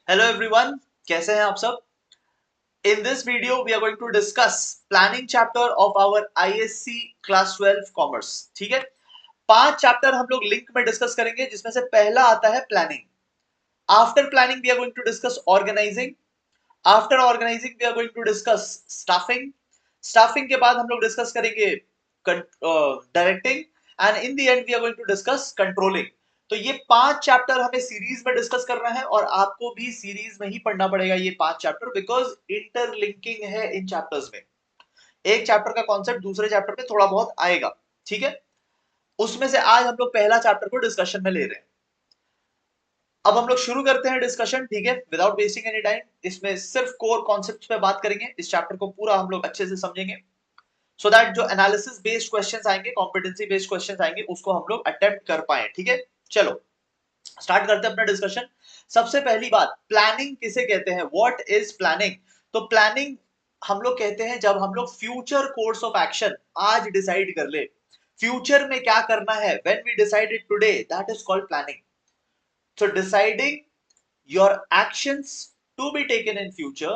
Hello everyone, कैसे हैं आप सब। In this video we are going to discuss planning chapter of our ISC class 12 commerce. ठीक है, 5 चैप्टर हम लोग लिंक में डिस्कस करेंगे, जिसमें से पहला आता है planning. After planning we are going to discuss organising. After organising we are going to discuss staffing. Staffing के बाद हम लोग डिस्कस करेंगे directing. And in the end we are going to discuss controlling. तो ये 5 चैप्टर हमें series में discuss करना है, और आपको भी सीरीज में ही पढ़ना पड़ेगा ये 5 चैप्टर, बिकॉज इंटरलिंकिंग है इन चैप्टर्स में। एक चैप्टर का कॉन्सेप्ट दूसरे चैप्टर में थोड़ा बहुत आएगा। ठीक है, उसमें से आज हम लोग पहला चैप्टर को डिस्कशन में ले रहे हैं। अब हम लोग शुरू करते हैं डिस्कशन। ठीक है, विदाउट वेस्टिंग एनी टाइम। इसमें सिर्फ कोर कॉन्सेप्ट्स पे बात करेंगे। इस चैप्टर को पूरा हम लोग अच्छे से समझेंगे, सो दैट जो एनालिसिस बेस्ड क्वेश्चंस आएंगे, कॉम्पिटेंसी बेस्ड क्वेश्चंस आएंगे, उसको हम लोग अटेम्प्ट कर पाए। ठीक है, चलो स्टार्ट करते हैं अपना डिस्कशन। सबसे पहली बात, प्लानिंग किसे कहते हैं, व्हाट इज प्लानिंग। तो प्लानिंग हम लोग कहते हैं जब हम लोग फ्यूचर कोर्स ऑफ एक्शन आज डिसाइड कर ले, फ्यूचर में क्या करना है, when we decided today, that is called planning. So deciding your actions to be taken in future,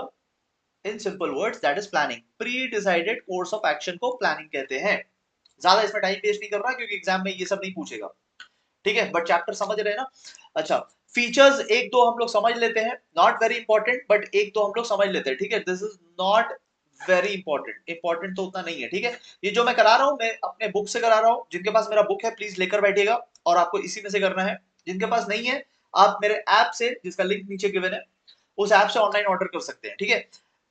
in simple words, that is planning. Pre-decided course of action को planning कहते हैं। ज्यादा इसमें टाइम वेस्ट नहीं करना, क्योंकि एग्जाम में ये सब नहीं पूछेगा। ठीक है, बट चैप्टर समझ रहे हैं ना। अच्छा, फीचर्स एक दो हम लोग समझ लेते हैं, नॉट वेरी इंपॉर्टेंट, बट एक दो हम लोग समझ लेते हैं। ठीक है, this is not very important, important तो उतना नहीं है। ठीक है, ये जो मैं करा रहा हूँ, मैं अपने बुक से करा रहा हूँ। जिनके पास मेरा बुक है प्लीज लेकर बैठिएगा, और आपको इसी में से करना है। जिनके पास नहीं है, आप मेरे ऐप से, जिसका लिंक नीचे गिवन है, उस ऐप से ऑनलाइन ऑर्डर कर सकते हैं। ठीक है,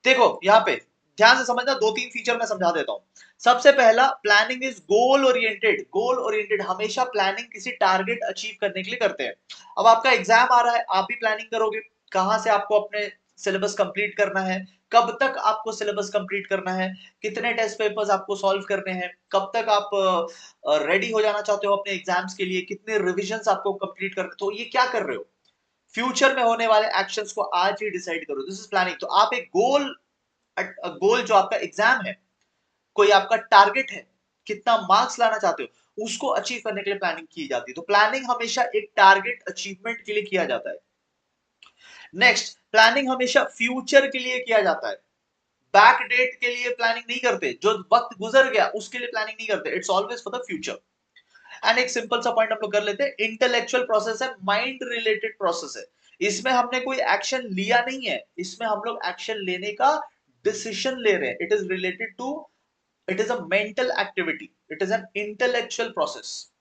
देखो यहाँ पे ध्यान से समझना, दो तीन फीचर मैं समझा देता हूँ। सबसे पहला, planning is goal oriented. Goal oriented, हमेशा प्लानिंग किसी टारगेट अचीव करने के लिए करते हैं। अब आपका एग्जाम आ रहा है, आप भी प्लानिंग करोगे, कहां से आपको अपने सिलेबस कंप्लीट करना है, कब तक आपको सिलेबस कंप्लीट करना है, कितने टेस्ट पेपर्स आपको सॉल्व करने हैं, कब तक आप रेडी हो जाना चाहते हो अपने एग्जाम्स के लिए, कितने रिविजन आपको कंप्लीट करने। तो ये क्या कर रहे हो, फ्यूचर में होने वाले एक्शंस को आज ही डिसाइड करो, दिस इज प्लानिंग। तो आप एक गोल, गोल जो आपका एग्जाम है, कोई आपका टारगेट है, कितना मार्क्स लाना चाहते हो, उसको अचीव करने के लिए प्लानिंग की जाती है। तो प्लानिंग हमेशा एक टारगेट अचीवमेंट के लिए किया जाता है। नेक्स्ट, प्लानिंग हमेशा फ्यूचर के लिए किया जाता है, बैक डेट के लिए प्लानिंग नहीं करते। जो वक्त गुजर गया उसके लिए प्लानिंग नहीं करते, it's always for the future. And एक सिंपल सा पॉइंट हम लोग कर लेते हैं, इंटेलेक्चुअल प्रोसेस है, माइंड रिलेटेड प्रोसेस है। इसमें हमने कोई एक्शन लिया नहीं है, इसमें हम लोग एक्शन लेने का डिसीजन ले रहे हैं। It is related to, it is a mental activity, it is an intellectual process.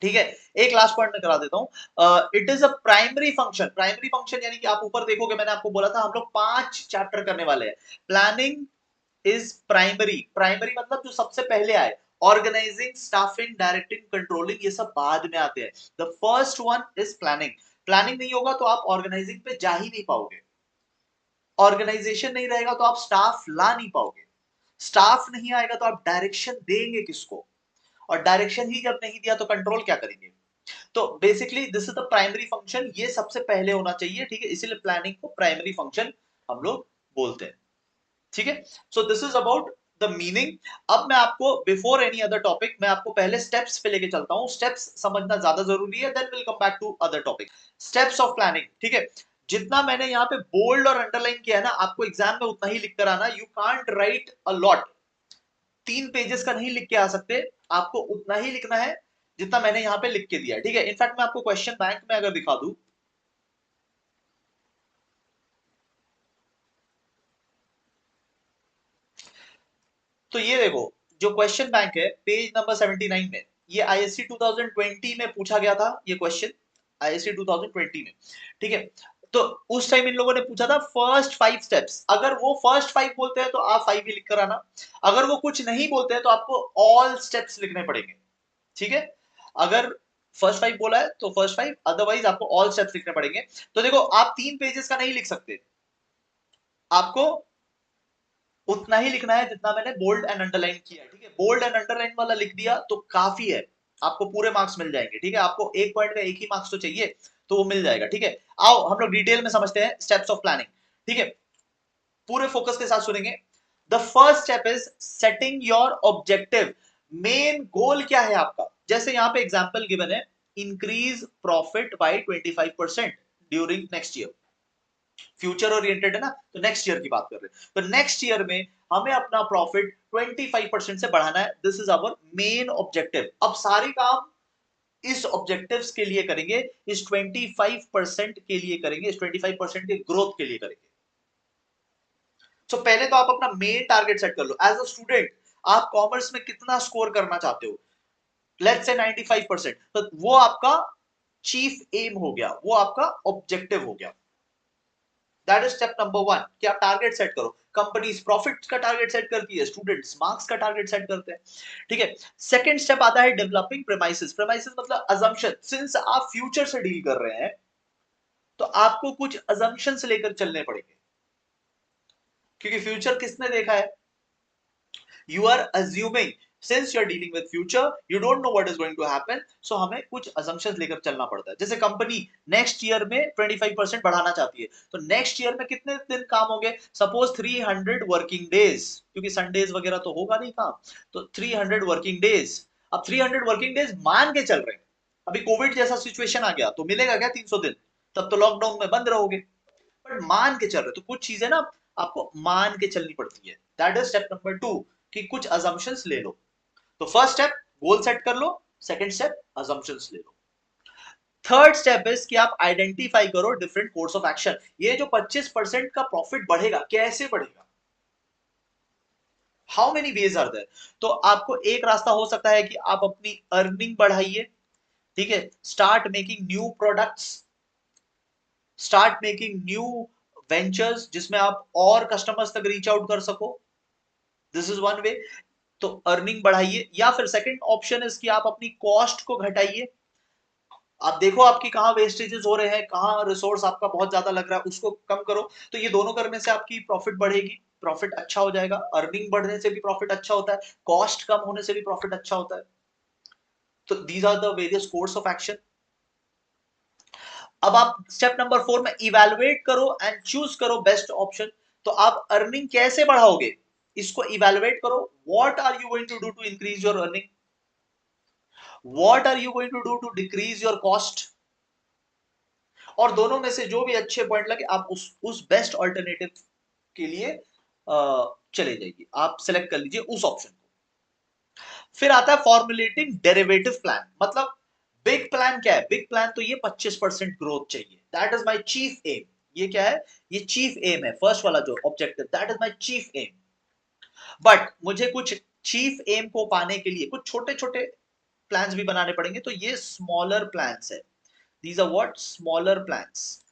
ठीक है, एक लास्ट पॉइंट में करा देता हूं, it is a primary function. Primary function यानी कि आप ऊपर देखोगे, मैंने आपको बोला था हम लोग 5 चैप्टर करने वाले हैं। Planning is primary. प्राइमरी मतलब जो सबसे पहले आए, ऑर्गेनाइजिंग, स्टाफिंग, डायरेक्टिंग, कंट्रोलिंग, ये सब बाद में आते हैं। The first one is planning. Planning नहीं होगा तो आप ऑर्गेनाइजिंग पे जा ही नहीं पाओगे, ऑर्गेनाइजेशन नहीं रहेगा तो आप स्टाफ ला नहीं पाओगे, स्टाफ नहीं आएगा तो आप डायरेक्शन देंगे किसको, और डायरेक्शन ही जब नहीं दिया तो कंट्रोल क्या करेंगे। तो basically this is the primary function, ये सबसे पहले होना चाहिए। ठीक है, इसीलिए प्लानिंग को प्राइमरी फंक्शन हम लोग बोलते हैं। ठीक है, so this is about the meaning. अब मैं आपको, बिफोर एनी अदर टॉपिक, मैं आपको पहले स्टेप्स पे लेके चलता हूं। स्टेप्स समझना ज्यादा जरूरी है, then will come back to other topic. Steps of planning. ठीक है, जितना मैंने यहाँ पे बोल्ड और अंडरलाइन किया है ना, आपको एग्जाम में उतना ही लिख कर आना। You can't right a lot, 3 pages का नहीं लिख के आ सकते, आपको उतना ही लिखना है जितना मैंने यहाँ पे लिख के दिया है। ठीक है, इनफैक्ट मैं आपको क्वेश्चन बैंक में अगर दिखा दूं, तो ये देखो, जो क्वेश्चन बैंक है पेज नंबर 79 में, ये आईएससी 2020 में पूछा गया था ये क्वेश्चन, आईएससी 2020 में। ठीक है, तो उस टाइम इन लोगों ने पूछा था फर्स्ट 5 स्टेप्स। अगर वो फर्स्ट 5 बोलते हैं तो आप 5 ही लिख कर आना, अगर वो कुछ नहीं बोलते हैं तो आपको ऑल स्टेप्स लिखने पड़ेंगे। ठीक है, अगर फर्स्ट 5 बोला है तो फर्स्ट 5, अदरवाइज आपको ऑल स्टेप्स लिखने पड़ेंगे। तो देखो, आप 3 पेजेस का नहीं लिख सकते, आपको उतना ही लिखना है जितना मैंने बोल्ड एंड अंडरलाइन किया है। ठीक है, बोल्ड एंड अंडरलाइन वाला लिख दिया तो काफी है, आपको पूरे मार्क्स मिल जाएंगे। ठीक है, आपको एक पॉइंट का एक ही मार्क्स तो चाहिए, तो वो मिल जाएगा। ठीक है, आओ हम लोग डिटेल में समझते हैं स्टेप्स ऑफ प्लानिंग। ठीक है, पूरे फोकस के साथ सुनेंगे। The first step is setting your objective. Main goal क्या है आपका, जैसे यहाँ पे एग्जांपल गिवन है, increase profit by 25% during next year. Future oriented है ना, तो नेक्स्ट ईयर की बात कर रहे हैं। तो नेक्स्ट ईयर में हमें अपना प्रॉफिट 25% से बढ़ाना है। This is our main objective. अब सारे काम इस ऑब्जेक्टिव्स के लिए करेंगे, इस 25% के लिए करेंगे, इस 25% के ग्रोथ के लिए करेंगे। तो पहले तो आप अपना मेन टारगेट सेट कर लो। एज अ स्टूडेंट आप कॉमर्स में कितना स्कोर करना चाहते हो, लेट्स से 95%, तो वो आपका चीफ एम हो गया, वो आपका ऑब्जेक्टिव हो गया। दैट इज स्टेप नंबर 1 कि आप टारगेट सेट करो। कंपनीज प्रॉफिट का टारगेट सेट करती है, स्टूडेंट्स मार्क्स का टारगेट सेट करते हैं। ठीक है, सेकंड स्टेप आता है डेवलपिंग प्रेमाइसेस। प्रेमाइसेस मतलब अजम्पशन। सिंस आप फ्यूचर से डील कर रहे हैं तो आपको कुछ अजम्पशंस लेकर चलने पड़ेंगे, क्योंकि फ्यूचर किसने देखा है? You are assuming, since you are dealing with future, you don't know what is going to happen, so हमें कुछ assumptions लेकर चलना पड़ता है। जैसे कंपनी नेक्स्ट ईयर में 25% बढ़ाना चाहती है, तो नेक्स्ट ईयर में कितने दिन काम होंगे? सपोज 300 वर्किंग डेज, क्योंकि संडेज वगैरह तो होगा नहीं काम, तो 300 वर्किंग डेज। अब 300 वर्किंग डेज मान के चल रहे हैं, अभी कोविड जैसा सिचुएशन आ गया तो मिलेगा क्या 300 दिन? तब तो लॉकडाउन में बंद रहोगे। बट मान के चल रहे, तो कुछ चीजें ना आपको मान के चलनी पड़ती है। दैट इज स्टेप नंबर 2 कि कुछ अजम्पशंस ले लो। तो फर्स्ट स्टेप गोल सेट कर लो, सेकंड स्टेप अजम्पशंस ले लो। थर्ड स्टेप इज कि आप आइडेंटिफाई करो डिफरेंट कोर्स ऑफ एक्शन। ये जो 25% का प्रॉफिट बढ़ेगा, कैसे बढ़ेगा? How many ways are there? तो आपको एक रास्ता हो सकता है कि आप अपनी अर्निंग बढ़ाइए। ठीक है, start making new products, start making new ventures जिसमें आप और कस्टमर्स तक रीच आउट कर सको। This is one way. तो अर्निंग बढ़ाइए, या फिर सेकंड ऑप्शन इज कि आप अपनी कॉस्ट को घटाइए। आप देखो आपकी कहां वेस्टेजेस हो रहे हैं, कहां रिसोर्स आपका बहुत ज्यादा लग रहा है, उसको कम करो। तो ये दोनों करने से आपकी प्रॉफिट बढ़ेगी, प्रॉफिट अच्छा हो जाएगा। अर्निंग बढ़ने से भी प्रॉफिट अच्छा होता है, कॉस्ट कम होने से भी प्रॉफिट अच्छा होता है। तो these are the various course of action. अब आप स्टेप नंबर 4 में इवैल्यूएट करो एंड चूज करो बेस्ट ऑप्शन। तो आप अर्निंग कैसे बढ़ाओगे, इसको इवैल्यूएट करो। What are you going to do to increase your earning, what are you going to do to decrease your cost. और दोनों में से जो भी अच्छे पॉइंट लगे आप उस बेस्ट ऑल्टरनेटिव के लिए चले जाइए, आप सेलेक्ट कर लीजिए उस ऑप्शन को। फिर आता है फॉर्मुलेटिंग डेरिवेटिव प्लान। मतलब बिग प्लान क्या है? बिग प्लान तो ये 25% ग्रोथ चाहिए, that is my chief aim. ये क्या है? ये चीफ एम है, फर्स्ट वाला जो objective, that is my chief aim. But मुझे कुछ चीफ एम को पाने के लिए कुछ छोटे छोटे प्लान्स भी बनाने पड़ेंगे, तो ये स्मॉलर प्लान्स है। These are what? Smaller plans.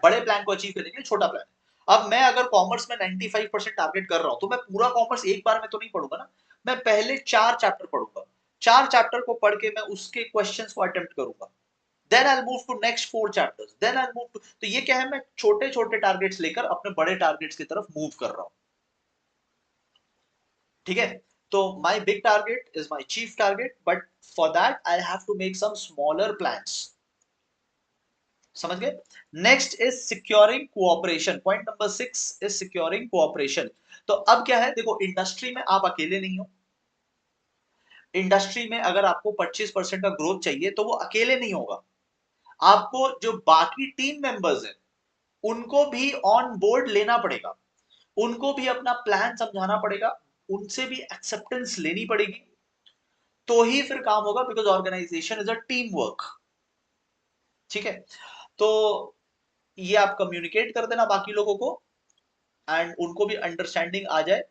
बड़े प्लान को अचीव करने के लिए छोटा प्लान है। अब मैं अगर कॉमर्स में 95% टारगेट कर रहा हूं, तो मैं पूरा कॉमर्स एक बार में तो नहीं पढ़ूंगा ना। मैं पहले 4 चैप्टर पढ़ूंगा, 4 चैप्टर को पढ़ के मैं उसके क्वेश्चंस को अटेम्प्ट करूंगा। Then I move to next 4 chapters, then I move to. तो ये क्या है, मैं छोटे छोटे टारगेट्स लेकर अपने बड़े टारगेट्स की तरफ मूव कर रहा हूं। ठीक है, तो my big target is my chief target, but for that I have to make some smaller plans. समझ गए? Next is securing cooperation. Point number 6 is securing cooperation. तो अब क्या है, देखो इंडस्ट्री में आप अकेले नहीं हो। इंडस्ट्री में अगर आपको 25% का ग्रोथ चाहिए तो वो अकेले नहीं होगा, आपको जो बाकी टीम मेंबर्स हैं उनको भी ऑन बोर्ड लेना पड़ेगा, उनको भी अपना प्लान समझाना पड़ेगा, उनसे भी एक्सेप्टेंस लेनी पड़ेगी, तो ही फिर काम होगा। Because organisation is a team work. ठीक है, तो ये आप कम्युनिकेट कर देना बाकी लोगों को, एंड उनको भी अंडरस्टैंडिंग आ जाए।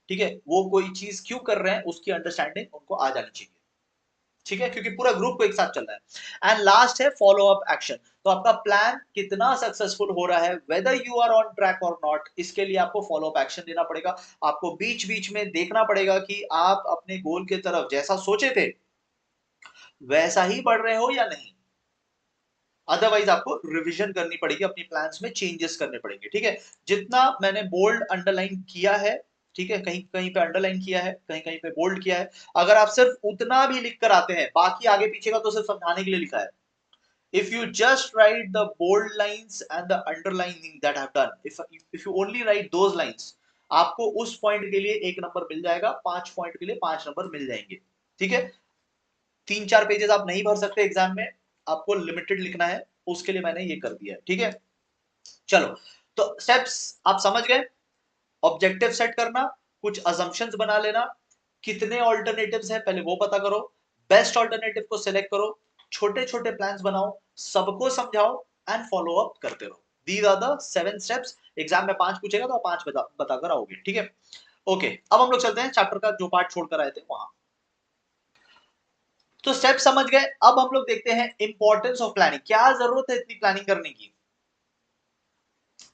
ठीक है, वो कोई चीज क्यों कर रहे हैं उसकी अंडरस्टैंडिंग उनको आ जानी चाहिए। ठीक है, क्योंकि पूरा ग्रुप को एक साथ चल रहा है। एंड लास्ट है फॉलो अप एक्शन। तो आपका प्लान कितना सक्सेसफुल हो रहा है, whether you are on track और नॉट, इसके लिए आपको फॉलो अप एक्शन लेना पड़ेगा। आपको बीच बीच में देखना पड़ेगा कि आप अपने गोल की तरफ जैसा सोचे थे वैसा ही बढ़ रहे हो या नहीं। अदरवाइज आपको रिवीजन करनी पड़ेगी, अपनी प्लान्स में चेंजेस करने पड़ेंगे। ठीक है, जितना मैंने बोल्ड अंडरलाइन किया है, ठीक है, कहीं कहीं पे अंडरलाइन किया है, कहीं कहीं पे बोल्ड किया है, अगर आप सिर्फ उतना भी लिख कर आते हैं, बाकी आगे पीछे का तो सिर्फ समझाने के लिए लिखा है। If you just write the bold lines and the underlining that I've done, if you only write those lines, आपको उस पॉइंट के लिए 1 नंबर मिल जाएगा, 5 पॉइंट के लिए 5 नंबर मिल जाएंगे। ठीक है, 3-4 पेजेस आप नहीं भर सकते एग्जाम में, आपको लिमिटेड लिखना है, उसके लिए मैंने ये कर दिया है। ठीक है, चलो। तो स्टेप्स आप समझ गए। ऑब्जेक्टिव सेट करना, कुछ अजम्पशंस बना लेना, कितने ऑल्टरनेटिव्स हैं पहले वो पता करो, बेस्ट ऑल्टरनेटिव को सिलेक्ट करो, छोटे छोटे प्लान्स बनाओ, सबको समझाओ एंड फॉलो अप करते रहो। These are the 7 steps. Exam में 5 पूछेगा तो आप 5 बताकर आओगे, ठीक है। ओके, अब हम लोग चलते हैं चैप्टर का जो पार्ट छोड़कर आए थे वहां। तो स्टेप समझ गए। अब हम लोग देखते हैं इंपॉर्टेंस ऑफ प्लानिंग। क्या जरूरत है इतनी प्लानिंग करने की,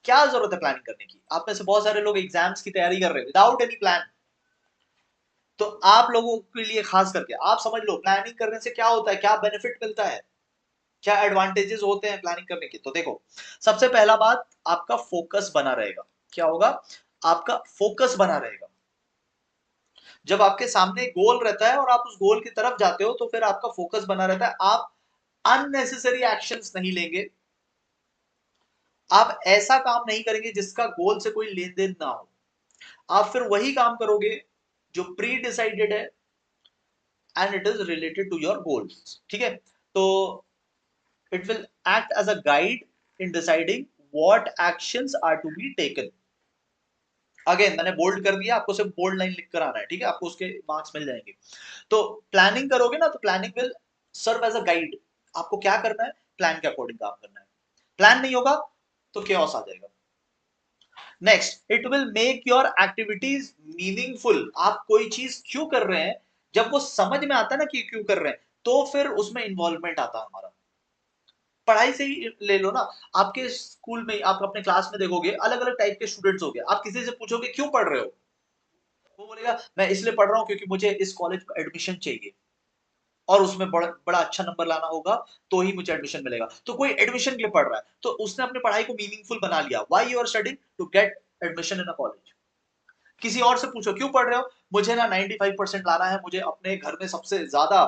क्या जरूरत है प्लानिंग करने की। आप में से बहुत सारे लोग एग्जाम्स की तैयारी कर रहे हैं विदाउट एनी प्लान। तो आप लोगों के लिए खास करके आप समझ लो प्लानिंग करने से क्या होता है, क्या बेनिफिट मिलता है, क्या एडवांटेजेस होते हैं प्लानिंग करने के। तो देखो, सबसे पहला बात, आपका फोकस बना रहेगा। क्या होगा, आपका फोकस बना रहेगा। जब आपके सामने गोल रहता है और आप उस गोल की तरफ जाते हो तो फिर आपका फोकस बना रहता है। आप अननेसेसरी एक्शंस नहीं लेंगे, आप ऐसा काम नहीं करेंगे जिसका गोल से कोई लेन देन ना हो। आप फिर वही काम करोगे जो प्री डिसाइडेड है and it is related to your goals, ठीक है। तो it will act as a guide in deciding what actions are to be taken. Again मैंने बोल्ड कर दिया, आपको सिर्फ बोल्ड लाइन लिख कर आना है, ठीक है, आपको उसके मार्क्स मिल जाएंगे। तो प्लानिंग करोगे ना, तो planning will serve as a guide. आपको क्या करना है, प्लान के अकॉर्डिंग काम करना है। प्लान नहीं होगा तो केओस आ जाएगा। Next, it will make your activities meaningful. आप कोई चीज क्यों कर रहे हैं, जब वो समझ में आता है ना कि क्यों कर रहे हैं, तो फिर उसमें इन्वॉल्वमेंट आता है हमारा। पढ़ाई से ही ले लो ना, आपके स्कूल में आप अपने क्लास में देखोगे अलग अलग टाइप के स्टूडेंट्स हो गए। आप किसी से पूछोगे क्यों पढ़ रहे हो, वो बोलेगा मैं इसलिए पढ़ रहा हूँ क्योंकि मुझे इस कॉलेज में एडमिशन चाहिए और उसमें बड़ा बड़ा अच्छा नंबर लाना होगा तो ही मुझे एडमिशन मिलेगा। तो कोई एडमिशन के लिए पढ़ रहा है तो उसने अपनी पढ़ाई को मीनिंगफुल बना लिया। Why you are studying, to get admission in a college. किसी और से पूछो क्यों पढ़ रहे हो, मुझे ना 95% लाना है, मुझे अपने घर में सबसे ज्यादा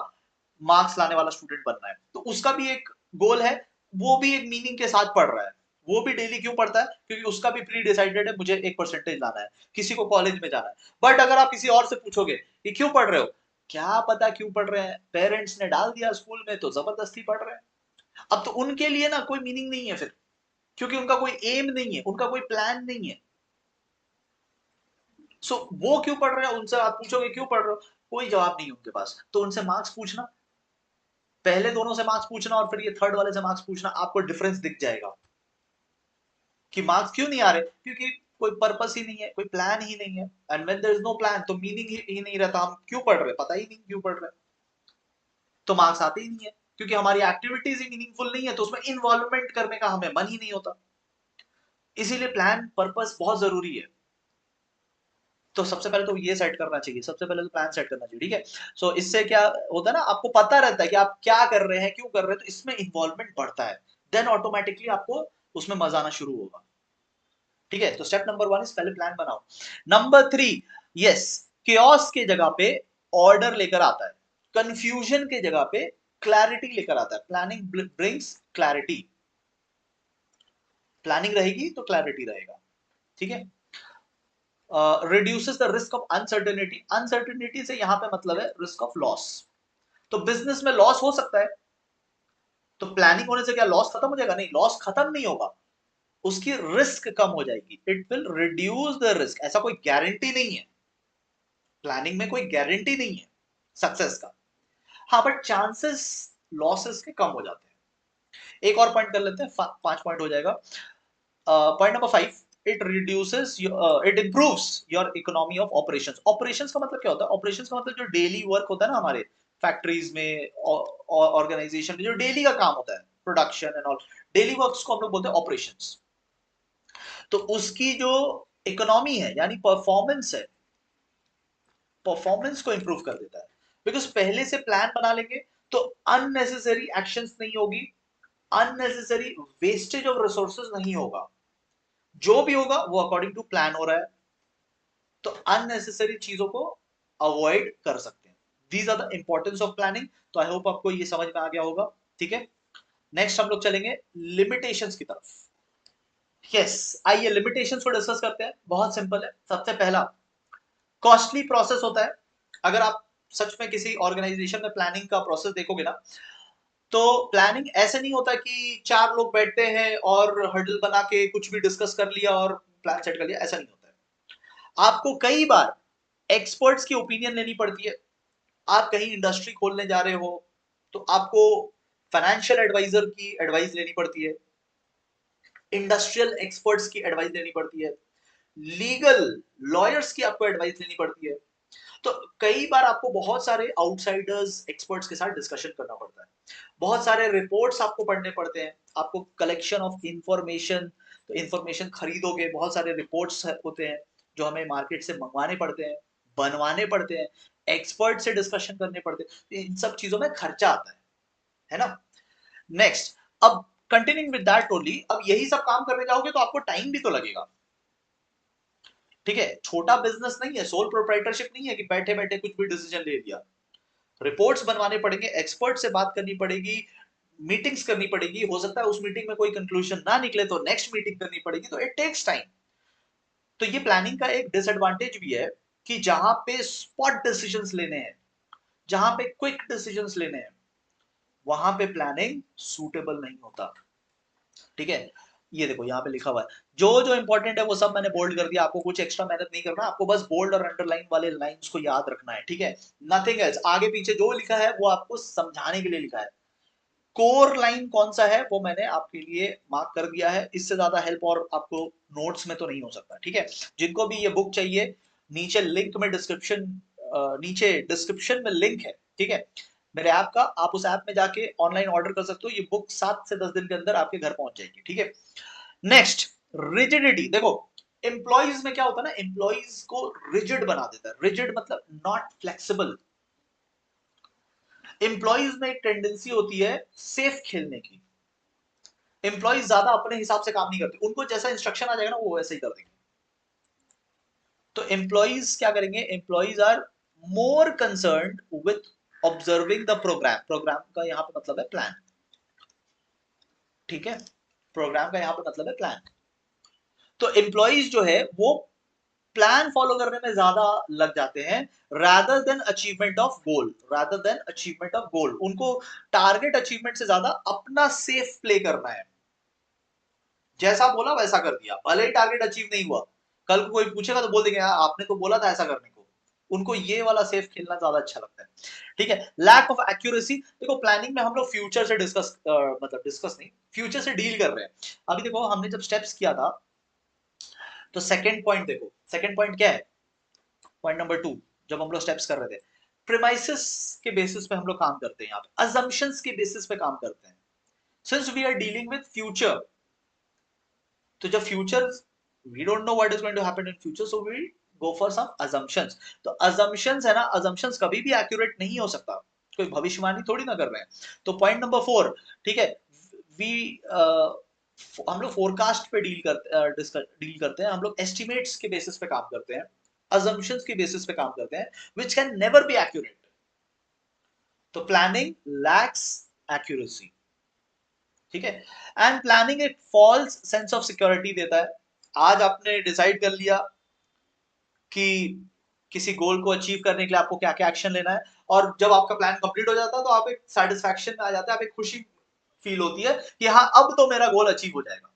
मार्क्स लाने वाला स्टूडेंट बनना है। तो उसका भी एक गोल है, वो भी एक मीनिंग के साथ पढ़ रहा है। वो भी डेली क्यों पढ़ता है, क्योंकि उसका भी प्री डिसाइडेड है मुझे एक परसेंटेज लाना है, किसी को कॉलेज में जाना है। बट अगर आप किसी और से पूछोगे कि क्यों पढ़ रहे हो, क्या पता क्यों पढ़ रहे हैं, पेरेंट्स ने डाल दिया स्कूल में तो जबरदस्ती पढ़ रहे हैं। अब तो उनके लिए ना कोई मीनिंग नहीं है फिर, क्योंकि उनका कोई एम नहीं है, उनका कोई प्लान नहीं है। सो वो क्यों पढ़ रहे हैं, उनसे आप पूछोगे क्यों पढ़ रहे हो, कोई जवाब नहीं है उनके पास। तो उनसे मार्क्स पूछना, पहले दोनों से मार्क्स पूछना और फिर ये थर्ड वाले से मार्क्स पूछना, आपको डिफरेंस दिख जाएगा कि मार्क्स क्यों नहीं आ रहे, क्योंकि कोई पर्पस ही नहीं है, कोई प्लान ही नहीं है। And when there is no plan तो मीनिंग ही नहीं रहता, हम क्यों पढ़ रहे पता ही नहीं क्यों पढ़ रहे, तो मार्क्स आते ही नहीं है। क्योंकि हमारी एक्टिविटीज ही मीनिंगफुल नहीं है तो उसमें इन्वॉल्वमेंट करने का हमें मन ही नहीं होता। इसीलिए प्लान पर्पस बहुत जरूरी है। तो सबसे पहले तो ये सेट करना चाहिए, सबसे पहले तो प्लान सेट करना चाहिए, ठीक है। सो इससे क्या होता है ना, आपको पता रहता है कि आप क्या कर रहे हैं, क्यों कर रहे हैं, तो इसमें इन्वॉल्वमेंट बढ़ता है। देन ऑटोमेटिकली आपको उसमें मजा आना शुरू होगा, ठीक है। तो स्टेप नंबर 1 इज पहले प्लान बनाओ। नंबर 3, यस, केओस के जगह पे ऑर्डर लेकर आता है, कंफ्यूजन के जगह पे क्लैरिटी लेकर आता है। प्लानिंग ब्रिंग्स क्लैरिटी, प्लानिंग रहेगी तो क्लैरिटी रहेगा, ठीक है। Reduces the risk of uncertainty, uncertainty से यहां पे मतलब है रिस्क ऑफ लॉस। तो बिजनेस में लॉस हो सकता है, तो प्लानिंग होने से क्या लॉस खत्म हो जाएगा, नहीं, लॉस खत्म नहीं होगा, उसकी रिस्क कम हो जाएगी। It will reduce the risk. ऐसा कोई गारंटी नहीं है, प्लानिंग में कोई गारंटी नहीं है सक्सेस का, हाँ, बट चांसेस लॉसेस के कम हो जाते हैं। एक और पॉइंट कर लेते हैं, 5 पॉइंट हो जाएगा। Point number 5, it reduces, it improves your economy of operations. Operations का मतलब क्या होता है, ऑपरेशंस का मतलब जो डेली वर्क होता है ना हमारे फैक्ट्रीज में, ऑर्गेनाइजेशन में जो डेली का काम होता है, production and all, daily works को हम लोग बोलते हैं ऑपरेशंस। तो उसकी जो इकोनॉमी है यानी परफॉर्मेंस है, परफॉर्मेंस को इंप्रूव कर देता है। बिकॉज पहले से प्लान बना लेंगे तो अननेसेसरी एक्शंस नहीं होगी, अननेसेसरी वेस्टेज ऑफ रिसोर्सेज नहीं होगा, जो भी होगा वो अकॉर्डिंग टू प्लान हो रहा है, तो अननेसेसरी चीजों को अवॉइड कर सकते हैं। These are the importance of planning. तो आई होप आपको ये समझ में आ गया होगा, ठीक है। नेक्स्ट हम लोग चलेंगे लिमिटेशंस की तरफ। यस, आइए लिमिटेशंस को डिस्कस करते हैं। बहुत सिंपल है। सबसे पहला, कॉस्टली प्रोसेस होता है। अगर आप सच में किसी ऑर्गेनाइजेशन में प्लानिंग का प्रोसेस देखोगे ना, तो प्लानिंग ऐसे नहीं होता कि चार लोग बैठते हैं और हर्डल बना के कुछ भी डिस्कस कर लिया और प्लान सेट कर लिया, ऐसा नहीं होता है। आपको कई बार एक्सपर्ट्स की ओपिनियन लेनी पड़ती है। आप कहीं इंडस्ट्री खोलने जा रहे हो तो आपको फाइनेंशियल एडवाइजर की एडवाइस लेनी पड़ती है, इंडस्ट्रियल एक्सपर्ट्स की एडवाइस लेनी पड़ती है, लीगल लॉयर्स की आपको एडवाइस लेनी पड़ती है। तो कई बार आपको बहुत सारे आउटसाइडर्स एक्सपर्ट्स के साथ डिस्कशन करना पड़ता है, बहुत सारे रिपोर्ट्स आपको पढ़ने पड़ते हैं, आपको कलेक्शन ऑफ इंफॉर्मेशन, तो इंफॉर्मेशन खरीदोगे, बहुत सारे रिपोर्ट्स होते हैं जो हमें मार्केट से मंगवाने पड़ते हैं, बनवाने पड़ते हैं, एक्सपर्ट से डिस्कशन करने पड़ते हैं, इन सब चीजों में खर्चा आता है ना। नेक्स्ट, अब कंटिन्यूइंग विद दैट ओनली, अब यही सब काम करने जाओगे तो आपको टाइम भी तो लगेगा। ठीक है, छोटा बिजनेस नहीं है, सोल प्रोप्राइटरशिप नहीं है कि बैठे बैठे कुछ भी डिसीजन ले लिया। रिपोर्ट्स बनवाने पड़ेंगे, एक्सपर्ट से बात करनी पड़ेगी, मीटिंग्स करनी पड़ेगी, हो सकता है उस मीटिंग में कोई कंक्लूजन ना निकले तो नेक्स्ट मीटिंग करनी पड़ेगी, तो इट टेक्स टाइम। तो ये प्लानिंग का एक डिसएडवांटेज भी है कि जहां पे स्पॉट डिसीजंस लेने हैं, जहां पे क्विक डिसीजंस लेने हैं, वहां पे प्लानिंग सूटेबल नहीं होता। ठीक है, ये देखो यहाँ पे लिखा हुआ है, जो जो इंपॉर्टेंट है वो सब मैंने बोल्ड कर दिया, आपको कुछ एक्स्ट्रा मेहनत नहीं करना, आपको बस बोल्ड और अंडरलाइन वाले लाइंस को याद रखना है। ठीक है, नथिंग एल्स, आगे पीछे जो लिखा है वो आपको समझाने के लिए लिखा है। कोर लाइन कौन सा है वो मैंने आपके लिए मार्क कर दिया है, इससे ज्यादा हेल्प और आपको नोट्स में तो नहीं हो सकता। ठीक है, जिनको भी ये बुक चाहिए, नीचे लिंक में डिस्क्रिप्शन, नीचे डिस्क्रिप्शन में लिंक है, ठीक है, मेरे ऐप का, आप उस ऐप में जाके ऑनलाइन ऑर्डर कर सकते हो, ये बुक 7 से 10 दिन के अंदर आपके घर पहुंच जाएगी। ठीक है, नेक्स्ट, रिजिडिटी। देखो, एम्प्लॉइज में क्या होता है ना, एम्प्लॉइज को रिजिड बना देता है, रिजिड मतलब नॉट फ्लेक्सिबल। एम्प्लॉइज में एक टेंडेंसी होती है सेफ खेलने की, एम्प्लॉइज ज्यादा अपने हिसाब से काम नहीं करते, उनको जैसा इंस्ट्रक्शन आ जाएगा ना वो वैसे ही कर देंगे। तो एम्प्लॉइज क्या करेंगे, employees are more concerned with observing the programme, programme का यहां पे मतलब है प्लान। ठीक है, प्रोग्राम का यहां पे मतलब है प्लान। तो एम्प्लॉइज जो है वो प्लान फॉलो करने में ज्यादा लग जाते हैं, rather then achievement of goal, rather then achievement of goal, उनको टारगेट अचीवमेंट से ज्यादा अपना सेफ प्ले करना है। जैसा बोला वैसा कर दिया, भले ही टारगेट अचीव नहीं हुआ, कल को कोई पूछेगा तो बोल देंगे "हाँ, आपने तो बोला था ऐसा करने को"। उनको ये वाला सेफ खेलना ज्यादा अच्छा लगता है। ठीक है, लैक ऑफ एक्यूरेसी। देखो, प्लानिंग में हम लोग फ्यूचर से डिस्कस, मतलब डिस्कस नहीं, फ्यूचर से डील कर रहे हैं। अभी देखो, हमने जब स्टेप्स किया था, तो सेकंड पॉइंट देखो, सेकंड पॉइंट क्या है, पॉइंट नंबर 2, जब हम लोग स्टेप्स कर रहे थे, प्रीमाइसेस के बेसिस पे हम लोग काम करते हैं, यहाँ पे अजम्पशंस के बेसिस पे काम करते हैं। Since we are dealing with future, तो जब future, we don't know what is going to happen in future, so we go for some assumptions. तो अजम्पशंस है ना, अजम्पशंस कभी भी एक्यूरेट नहीं हो सकता, कोई भविष्यवाणी थोड़ी ना कर रहे हैं। तो पॉइंट नंबर 4, ठीक है, वी हम लोग फोरकास्ट पे डील करते हैं, हम लोग एस्टिमेट्स के बेसिस पे काम करते हैं, assumptions के बेसिस पे काम करते हैं, which can never be accurate। तो प्लानिंग lacks accuracy। ठीक है, एंड प्लानिंग एक फॉल्स सेंस ऑफ सिक्योरिटी देता है। आज आपने डिसाइड कर लिया कि किसी गोल को अचीव करने के लिए आपको क्या क्या एक्शन लेना है, और जब आपका प्लान कंप्लीट हो जाता है तो आप एक सेटिस्फैक्शन में आ जाते हैं, आप एक खुशी फील होती है कि हाँ अब तो मेरा गोल अचीव हो जाएगा।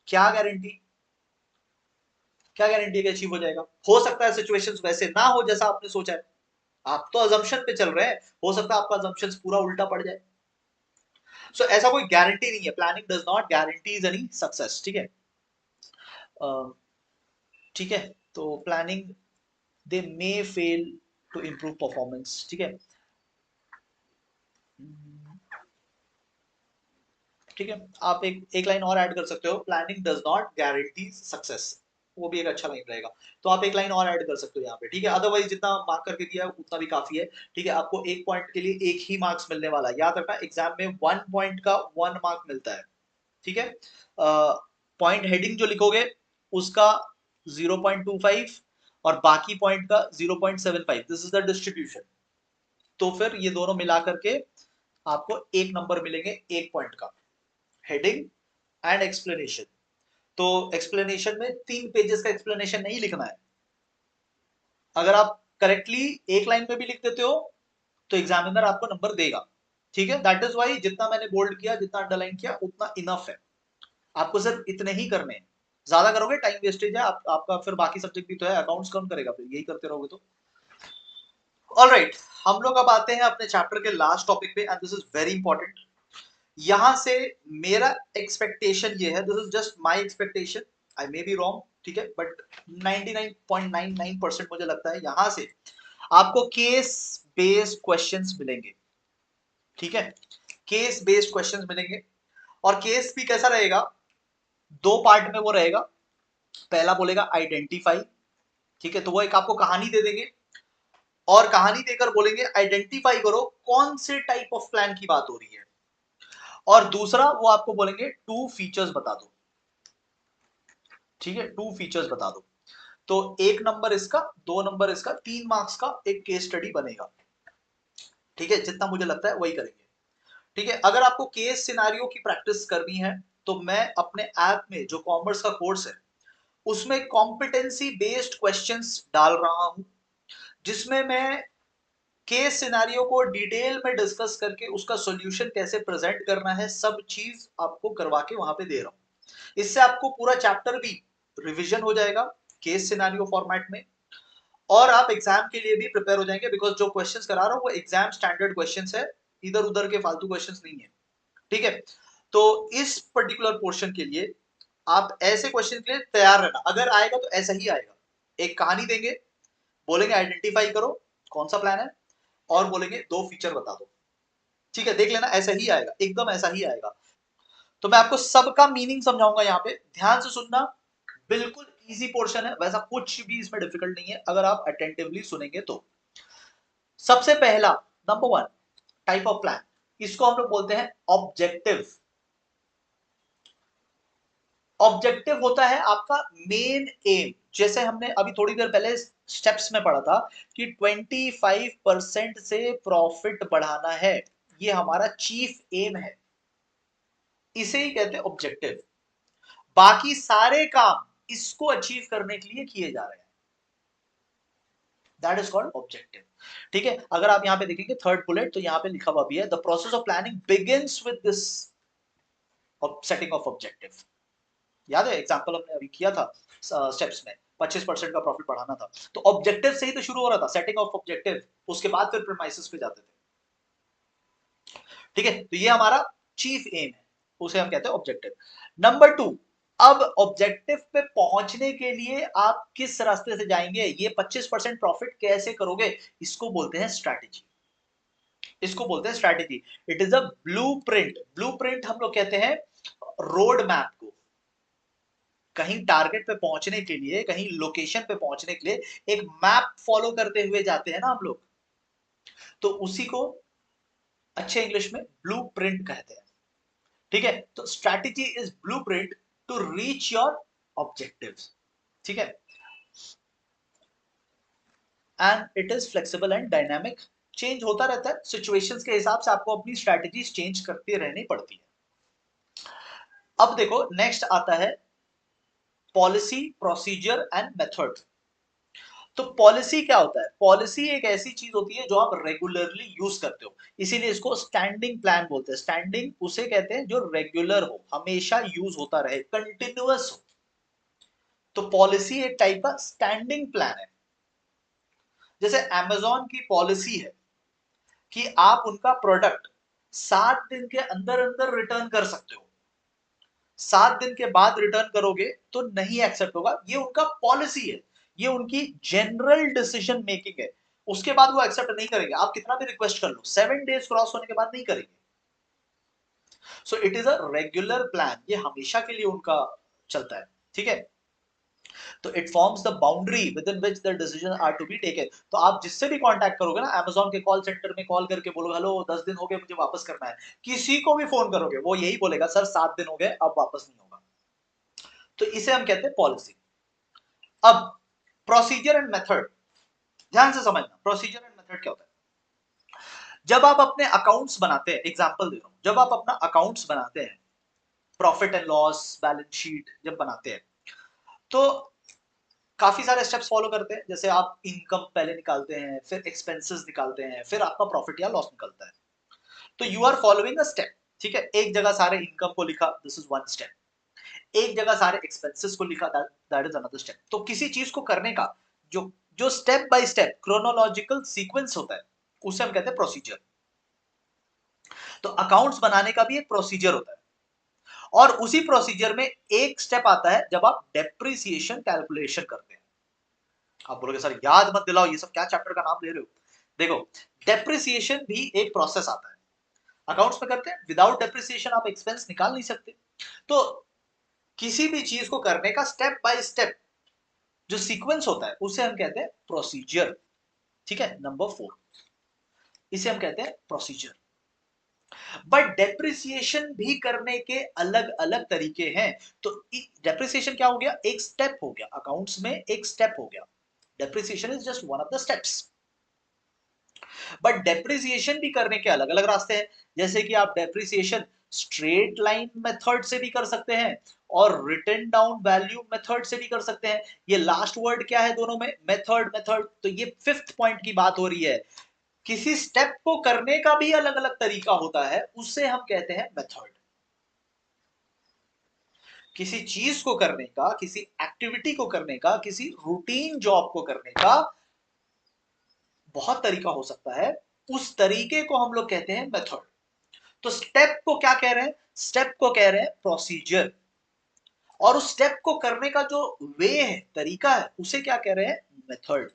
क्या गारंटी, क्या गारंटी है कि अचीव हो जाएगा? हो सकता है सिचुएशंस वैसे ना हो जैसा आपने सोचा है, आप तो अजम्पशन पे चल रहे हैं, हो सकता है आपका अजम्पशन पूरा उल्टा पड़ जाए। सो ऐसा कोई गारंटी नहीं है, planning does not guarantees any success. ठीक है, ठीक है, तो planning, they may fail to improve performance. ठीक है, ठीक है, आप एक लाइन और ऐड कर सकते हो, planning does not guarantee success, वो भी एक अच्छा लाइन रहेगा। तो आप एक लाइन और ऐड कर सकते हो यहाँ पे। ठीक है, अदरवाइज जितना मार्क करके दिया है उतना भी काफी है। ठीक है, आपको एक पॉइंट के लिए एक ही मार्क्स मिलने वाला है, याद रखना, एग्जाम में 1 पॉइंट का 1 मार्क मिलता है। ठीक है, पॉइंट हेडिंग जो लिखोगे उसका 0.25 और बाकी पॉइंट का 0.75, दिस इज द डिस्ट्रीब्यूशन। तो फिर ये दोनों मिला करके आपको एक नंबर मिलेंगे एक पॉइंट का, हेडिंग एंड एक्सप्लेनेशन। तो एक्सप्लेनेशन में 3 पेजेस का एक्सप्लेनेशन नहीं लिखना है, अगर आप करेक्टली एक लाइन में भी लिख देते हो तो एग्जामिनर आपको नंबर देगा। ठीक है, दैट इज वाई जितना मैंने बोल्ड किया, जितना अंडरलाइन किया, उतना इनफ है। आपको सिर्फ इतने ही करने हैं, ज्यादा करोगे टाइम वेस्टेज है आपका, फिर बाकी सब्जेक्ट भी तो है, अकाउंट्स कौन करेगा, फिर यही करते रहोगे तो। ऑलराइट, हम लोग अब आते हैं अपने चैप्टर के लास्ट टॉपिक पे, and this is very important. यहां से मेरा एक्सपेक्टेशन ये है, this is just my expectation, I may be wrong, ठीक है, बट 99.99% मुझे लगता है यहां से आपको केस बेस्ड क्वेश्चंस मिलेंगे। ठीक है, केस बेस्ड क्वेश्चंस मिलेंगे, और केस भी कैसा रहेगा, दो पार्ट में वो रहेगा। पहला बोलेगा आइडेंटिफाई, ठीक है, तो वो एक आपको कहानी दे देंगे, और कहानी देकर बोलेंगे आइडेंटिफाई करो कौन से टाइप ऑफ प्लान की बात हो रही है, और दूसरा वो आपको बोलेंगे टू फीचर्स बता दो। ठीक है, टू फीचर्स बता दो। तो एक नंबर इसका, दो नंबर इसका, 3 मार्क्स का एक केस स्टडी बनेगा। ठीक है, जितना मुझे लगता है वही करेंगे। ठीक है, अगर आपको केस सिनारियो की प्रैक्टिस करनी है तो मैं अपने ऐप में जो कॉमर्स का कोर्स है उसमें कॉम्पिटेंसी बेस्ड क्वेश्चंस डाल रहा हूं, जिसमें मैं केस सिनारियो को डिटेल में डिस्कस करके उसका सॉल्यूशन कैसे प्रेजेंट करना है, सब चीज आपको करवा के वहां पे दे रहा हूं। इससे आपको पूरा चैप्टर भी रिवीजन हो जाएगा केस सिनारियो फॉर्मेट में, और आप एग्जाम के लिए भी प्रिपेयर हो जाएंगे, बिकॉज जो क्वेश्चंस करा रहा हूं वो एग्जाम स्टैंडर्ड क्वेश्चंस है, इधर उधर के फालतू क्वेश्चंस नहीं है। ठीक है, तो इस पर्टिकुलर पोर्शन के लिए आप ऐसे क्वेश्चन के लिए तैयार रहना, अगर आएगा तो ऐसा ही आएगा। एक कहानी देंगे, बोलेंगे आइडेंटिफाई करो कौन सा प्लान है, और बोलेंगे दो फीचर बता दो। ठीक है, देख लेना, ऐसा ही आएगा, एकदम ऐसा ही आएगा। तो मैं आपको सबका मीनिंग समझाऊंगा, यहाँ पे ध्यान से सुनना, बिल्कुल इजी पोर्शन है, वैसा कुछ भी इसमें डिफिकल्ट नहीं है अगर आप अटेंटिवली सुनेंगे तो। सबसे पहला, नंबर 1, टाइप ऑफ प्लान, इसको हम लोग बोलते हैं ऑब्जेक्टिव। ऑब्जेक्टिव होता है आपका मेन एम, जैसे हमने अभी थोड़ी देर पहले स्टेप्स में पढ़ा था कि 25% से प्रॉफिट बढ़ाना है, ये हमारा चीफ एम है, इसे ही कहते हैं ऑब्जेक्टिव। बाकी सारे काम इसको अचीव करने के लिए किए जा रहे हैं, दैट इज कॉल्ड ऑब्जेक्टिव। ठीक है, अगर आप यहां पे देखेंगे थर्ड बुलेट, तो यहां पे लिखा हुआ भी है, the process of planning begins with this setting of objective. याद है एग्जांपल हमने अभी किया था स्टेप्स में, 25% का प्रॉफिट बढ़ाना था, तो ऑब्जेक्टिव से ही तो शुरू हो रहा था, सेटिंग ऑफ ऑब्जेक्टिव, उसके बाद फिर प्रीमाइसेस पे जाते थे। ठीक है, तो ये हमारा चीफ एम है, उसे हम कहते हैं ऑब्जेक्टिव। नंबर 2, अब ऑब्जेक्टिव पे पहुंचने के लिए आप किस रास्ते से जाएंगे, ये 25% प्रॉफिट कैसे करोगे, इसको बोलते हैं स्ट्रैटेजी। इसको बोलते हैं strategy. It is a blueprint. Blueprint हम लोग कहते हैं रोड मैप को, कहीं टारगेट पे पहुंचने के लिए, कहीं लोकेशन पे पहुंचने के लिए एक मैप फॉलो करते हुए जाते हैं ना हम लोग, तो उसी को अच्छे इंग्लिश में ब्लूप्रिंट कहते हैं। ठीक है, तो strategy is blueprint to reach your objectives. ठीक है, and it is flexible and dynamic, change होता रहता है सिचुएशंस के हिसाब से, आपको अपनी स्ट्रैटेजीज चेंज करते रहनी पड़ती है। अब देखो नेक्स्ट आता है पॉलिसी, प्रोसीजर एंड मेथड। तो पॉलिसी क्या होता है, पॉलिसी एक ऐसी चीज होती है जो आप रेगुलरली यूज करते हो, इसीलिए इसको स्टैंडिंग प्लान बोलते हैं। स्टैंडिंग उसे कहते हैं जो रेगुलर हो, हमेशा यूज होता रहे, कंटिन्यूअस हो, तो पॉलिसी एक टाइप का स्टैंडिंग प्लान है। जैसे अमेजोन की पॉलिसी है कि आप उनका प्रोडक्ट 7 दिन के अंदर अंदर रिटर्न कर सकते हो, 7 दिन के बाद रिटर्न करोगे तो नहीं एक्सेप्ट होगा, ये उनका पॉलिसी है, ये उनकी जनरल डिसीजन मेकिंग है, उसके बाद वो एक्सेप्ट नहीं करेंगे, आप कितना भी रिक्वेस्ट कर लो, 7 डेज क्रॉस होने के बाद नहीं करेंगे। So it is a regular plan, ये हमेशा के लिए उनका चलता है। ठीक है, तो it forms the boundary within which the decision are to be taken. तो आप जिससे भी कांटेक्ट करोगे ना, अमेजोन के कॉल सेंटर में कॉल करके बोलोगे हेलो 10 दिन हो गए मुझे वापस करना है, किसी को भी फोन करोगे वो यही बोलेगा सर 7 दिन हो गए अब वापस नहीं होगा, तो इसे हम कहते हैं पॉलिसी। अब प्रोसीजर एंड मेथड, ध्यान से समझना प्रोसीजर एंड मेथड क्या होता है। जब आप अपने अकाउंट्स बनाते हैं, एग्जांपल दे रहा हूं, जब आप अपना अकाउंट्स बनाते हैं, profit and loss balance sheet जब बनाते हैं, तो काफी सारे स्टेप्स फॉलो करते हैं, जैसे आप इनकम पहले निकालते हैं, फिर एक्सपेंसेस निकालते हैं, फिर आपका प्रॉफिट या लॉस निकलता है। तो you are following a step, ठीक है। एक जगह सारे इनकम को लिखा, दिस इज वन स्टेप, एक जगह सारे एक्सपेंसेस को लिखा, दैट इज अनदर स्टेप। तो किसी चीज को करने का जो जो step by step chronological sequence होता है उसे हम कहते हैं प्रोसीजर। तो अकाउंट्स बनाने का भी एक प्रोसीजर होता है, और उसी प्रोसीजर में एक स्टेप आता है जब आप डेप्रिसिएशन कैलकुलेशन करते हैं। आप बोलोगे सर याद मत दिलाओ, ये सब क्या चैप्टर का नाम ले रहे हो। देखो, डेप्रिसिएशन भी एक प्रोसेस आता है, अकाउंट्स में करते हैं। विदाउट डेप्रिसिएशन आप एक्सपेंस निकाल नहीं सकते। तो किसी भी चीज को करने का स्टेप बाय स्टेप जो सीक्वेंस होता है उसे हम कहते हैं प्रोसीजर, ठीक है। नंबर 4, इसे हम कहते हैं प्रोसीजर। बट डेप्रिसिएशन भी करने के अलग अलग तरीके हैं। तो डेप्रिसिएशन क्या हो गया, एक स्टेप हो गया, अकाउंट्स में एक स्टेप हो गया। Depreciation is just one of the steps. But depreciation भी करने के अलग अलग रास्ते हैं। जैसे कि आप डेप्रिसिएशन स्ट्रेट लाइन मेथड से भी कर सकते हैं और रिटन डाउन वैल्यू मेथड से भी कर सकते हैं। ये लास्ट वर्ड क्या है दोनों में, मेथड मेथड। तो ये 5th पॉइंट की बात हो रही है, किसी स्टेप को करने का भी अलग अलग तरीका होता है, उससे हम कहते हैं मेथड। किसी चीज को करने का, किसी एक्टिविटी को करने का, किसी रूटीन जॉब को करने का बहुत तरीका हो सकता है, उस तरीके को हम लोग कहते हैं मेथड। तो स्टेप को क्या कह रहे हैं, स्टेप को कह रहे हैं प्रोसीजर, और उस स्टेप को करने का जो वे है, तरीका है, उसे क्या कह रहे हैं, मेथड।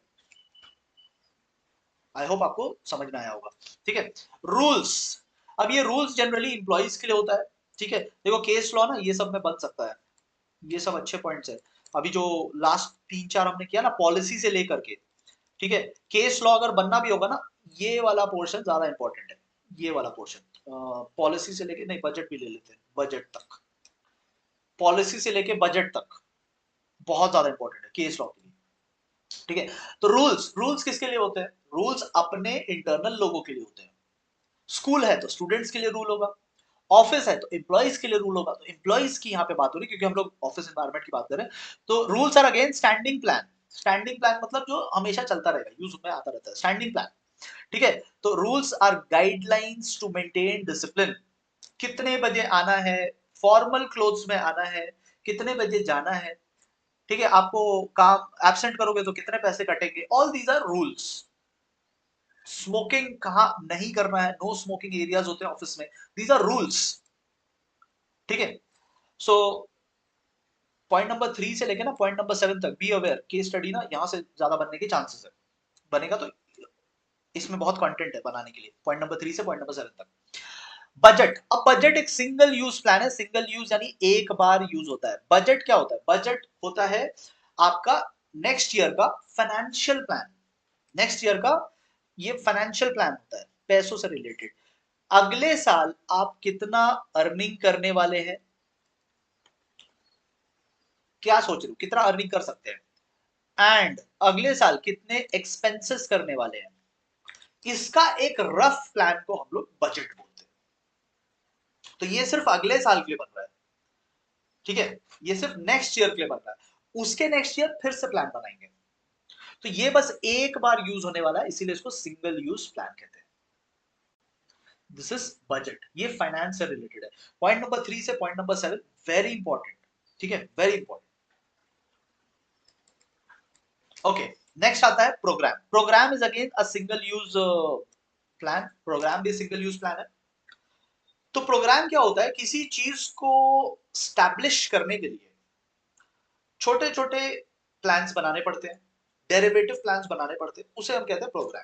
आई होप आपको समझ में आया होगा, ठीक है। रूल्स, अब ये रूल्स जनरली इंप्लॉइज के लिए होता है, ठीक है। देखो केस लॉ ना, ये सब में बन सकता है, ये सब अच्छे पॉइंट्स है। अभी जो लास्ट 3-4 हमने किया ना पॉलिसी से लेकर के, ठीक है। केस लॉ अगर बनना भी होगा ना, ये वाला पोर्शन ज्यादा इंपॉर्टेंट है, ये वाला पोर्शन। पॉलिसी से लेके, नहीं बजट भी ले लेते हैं, बजट तक, पॉलिसी से लेके बजट तक बहुत ज्यादा इंपॉर्टेंट है केस लॉ के लिए, ठीक है। तो रूल्स, रूल्स किसके लिए होते हैं, रूल्स अपने इंटरनल लोगों के लिए होते हैं। स्कूल है तो स्टूडेंट्स के लिए रूल होगा, ऑफिस है तो एम्प्लॉइज के लिए रूल होगा। तो एम्प्लॉइज की यहाँ पे बात हो रही है क्योंकि हम लोग ऑफिस एनवायरनमेंट की बात कर रहे हैं। तो rules are again standing plan. Standing plan मतलब जो हमेशा चलता रहेगा, यूज में आता रहता है, स्टैंडिंग प्लान, ठीक है। तो rules are guidelines to maintain discipline. कितने बजे आना है, फॉर्मल क्लोथ्स में आना है, कितने बजे जाना है, ठीक है। आपको काम एब्सेंट करोगे तो कितने पैसे कटेंगे, all these are rules. Smoking कहाँ नहीं करना है, नो स्मोकिंग एरियाज होते हैं ऑफिस में, दीज आर रूल्स, ठीक है। सो पॉइंट नंबर 3 से लेके ना पॉइंट नंबर 7 तक बी अवेयर, केस स्टडी ना यहाँ से ज्यादा बनने के चांसेस है, बनेगा तो इसमें बहुत कंटेंट है बनाने के लिए, पॉइंट नंबर 3 से पॉइंट नंबर 7 तक। बजट, अब बजट एक सिंगल यूज प्लान है, सिंगल यूज यानी एक बार यूज होता है। बजट क्या होता है, बजट होता है आपका नेक्स्ट ईयर का फाइनेंशियल प्लान। नेक्स्ट ईयर का ये फाइनेंशियल प्लान होता है, पैसों से रिलेटेड। अगले साल आप कितना अर्निंग करने वाले हैं, क्या सोच रहे हो कितना अर्निंग कर सकते हैं, एंड अगले साल कितने एक्सपेंसेस करने वाले हैं, इसका एक रफ प्लान को हम लोग बजट बोलते हैं। तो ये सिर्फ अगले साल के लिए बन रहा है, ठीक है। ये सिर्फ नेक्स्ट ईयर के लिए बन रहा है, उसके नेक्स्ट ईयर फिर से प्लान बनाएंगे। तो ये बस एक बार यूज होने वाला है, इसीलिए इसको सिंगल यूज प्लान कहते हैं। दिस इज बजट, ये फाइनेंस से रिलेटेड है। पॉइंट नंबर 3 से पॉइंट नंबर 7 वेरी इंपॉर्टेंट, ठीक है, वेरी इंपॉर्टेंट। ओके, नेक्स्ट आता है programme. Programme is again a single use plan, programme भी सिंगल यूज प्लान है। तो प्रोग्राम क्या होता है, किसी चीज को स्टैब्लिश करने के लिए छोटे छोटे प्लान्स बनाने पड़ते हैं, डेरिवेटिव प्लान्स बनाने पड़ते हैं, उसे हम कहते हैं प्रोग्राम।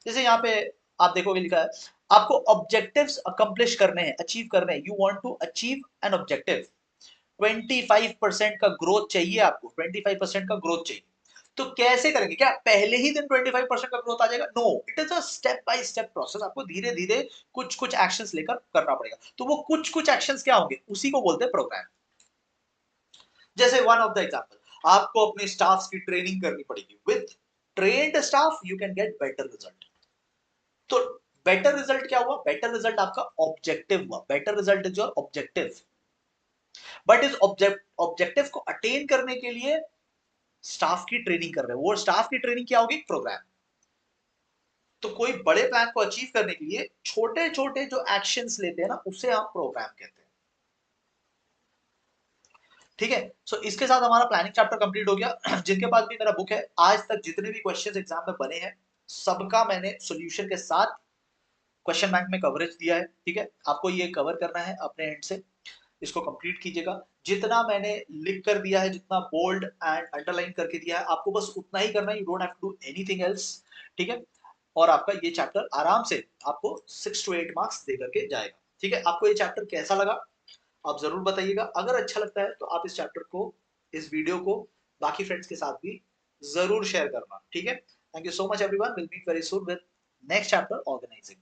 जैसे यहाँ पे आप देखोगे लिखा है, आपको ऑब्जेक्टिव्स अकम्प्लिश करने हैं, अचीव करने हैं, you want to achieve an objective. 25% का ग्रोथ चाहिए आपको, 25% का ग्रोथ चाहिए। तो कैसे करेंगे, क्या पहले ही दिन 25% का ग्रोथ आ जाएगा, no, it is a step by step process. आपको धीरे धीरे कुछ कुछ एक्शंस लेकर करना पड़ेगा। तो वो कुछ कुछ एक्शंस क्या होंगे, उसी को बोलते हैं प्रोग्राम। जैसे वन ऑफ द एग्जांपल, आपको अपने स्टाफ्स की ट्रेनिंग करनी पड़ेगी, with trained staff you can get better result. तो बेटर रिजल्ट क्या हुआ, बेटर रिजल्ट आपका ऑब्जेक्टिव हुआ, better result is your objective. But इस ऑब्जेक्टिव को अटेन करने के लिए स्टाफ की ट्रेनिंग कर रहे हैं, वो स्टाफ की ट्रेनिंग क्या होगी, प्रोग्राम। तो कोई बड़े प्लान को अचीव करने के लिए छोटे छोटे जो एक्शंस लेते हैं ना, उसे हम प्रोग्राम कहते हैं। ठीक है, सो इसके साथ हमारा प्लानिंग चैप्टर कंप्लीट हो गया। जिनके पास भी मेरा बुक है, आज तक जितने भी क्वेश्चंस एग्जाम में बने हैं, सबका मैंने सॉल्यूशन के साथ क्वेश्चन बैंक में कवरेज दिया है। ठीक है, आपको ये कवर करना है अपने एंड से, इसको कंप्लीट कीजिएगा। जितना मैंने लिख कर दिया है, जितना बोल्ड एंड अंडरलाइन करके दिया है, आपको बस उतना ही करना है, you don't have to do anything else. ठीक है, और आपका ये चैप्टर आराम से आपको 6 to 8 मार्क्स दे करके जाएगा। ठीक है, आपको ये चैप्टर कैसा लगा आप जरूर बताइएगा। अगर अच्छा लगता है तो आप इस चैप्टर को, इस वीडियो को बाकी फ्रेंड्स के साथ भी जरूर शेयर करना। ठीक है, thank you so much everyone, will meet very soon with next chapter, organising.